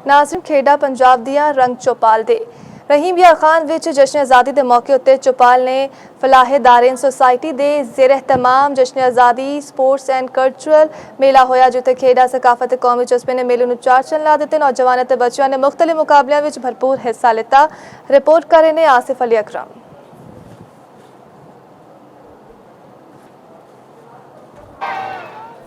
नाज़रीन खेड़ा पंजाब दियां रंग चौपाल दे रहीम यार खान विच जश्न आज़ादी के मौके उत्ते चौपाल ने फलाहे दारेन सोसाइटी दे ज़ेर एहतमाम जश्न आज़ादी स्पोर्ट्स एंड कल्चरल मेला होया जिथे खेड़ा सकाफत कौमी जज्बे ने मेले नूं चार चन्न ला दिते। नौजवानों ते बच्चों ने मुख्तलिफ मुकाबलों में भरपूर हिस्सा लिता। रिपोर्ट करे ने आसिफ अली अकरम।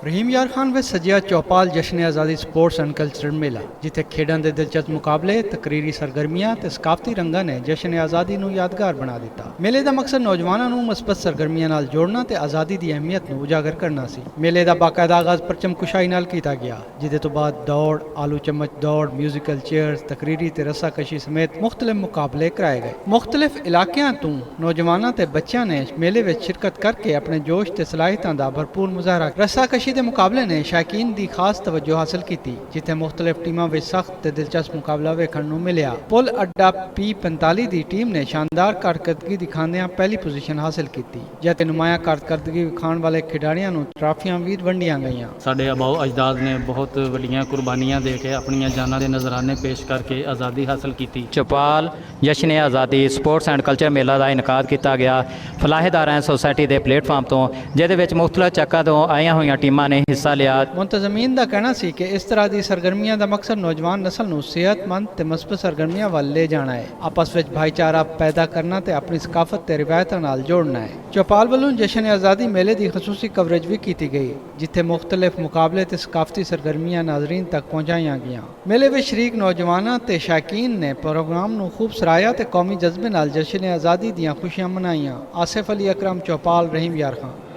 रहीम यार खान विच सजिया चौपाल जश्न आज़ादी स्पोर्ट्स एंड कल्चरल मेला जिथे खेडों के दिलचस्प मुकाबले तकरीरी सरगर्मियां ते सकाफती रंगां ने जश्न आज़ादी नूं यादगार बना दिता। मेले का मकसद नौजवानों नूं मुस्बत सरगर्मियां नाल जोड़ना ते आज़ादी की अहमियत नूं उजागर करना सी। मेले का बाकायदा आगाज परचम कुशाई नाल कीता गया जिहदे तो बाद दौड़, आलू चम्मच दौड़, म्यूजिकल चेयर्स, तकरीरी ते रस्साकशी समेत मुख्तलिफ मुकाबले कराए गए। मुख्तलिफ इलाकों तो नौजवानों ते बच्चों ने मेले में शिरकत करके अपने जोश ते सलाहियतां दा भरपूर मुजाहरा। रस्साकशी के मुकाबले ने शायकीन की खास तवज्जो हासिल की जिथे मुख्तलिफ टीमों में सख्त ते दिलचस्प मुकाबला वेखण नूं मिलिया। पुल अड्डा P45 की टीम ने शानदार कारकरदगी दिखांदियां पहली पोजीशन हासिल की जिथे नुमाया कारकरदगी विखाण वाले खिडारियों नूं ट्राफियां भी वंडियां गईयां। साडे आबाओ अजदाद ने बहुत वड्डियां कुर्बानियां दे के अपनी जानां दे नजराने पेश करके आज़ादी हासिल की। चौपाल जश्न आज़ादी स्पोर्ट्स एंड कल्चर मेला का इनकाद किया गया फलाहेदार सोसाइटी के प्लेटफार्म तो जिहदे मुख्तलिफ चक्कां तो आईयां होईयां टीमां ने हिस्सा लिया। मुंतजमीन का कहना सी कि इस तरह की सरगर्मियां का मकसद नौजवान नस्ल नूं सेहतमंद ते मुस्बत सरगर्मियां वाल ले जाना है, आपस में भाईचारा पैदा करना ते अपनी सकाफत ते रिवायतां नाल जोड़ना है। चौपाल वालों जश्न आज़ादी मेले की खसूसी कवरेज भी की गई जिथे मुख्तलिफ मुकाबले ते सकाफती सरगर्मियां नाजरीन तक पहुँचाई गईयां। मेले में शरीक नौजवानों ते शायकीन ने प्रोग्राम नूं खूब सराहया ते कौमी जज्बे नाल जश्न आज़ादी दियां खुशियां मनाईयां। आसिफ अली अकरम, चौपाल, रहीम यार खान।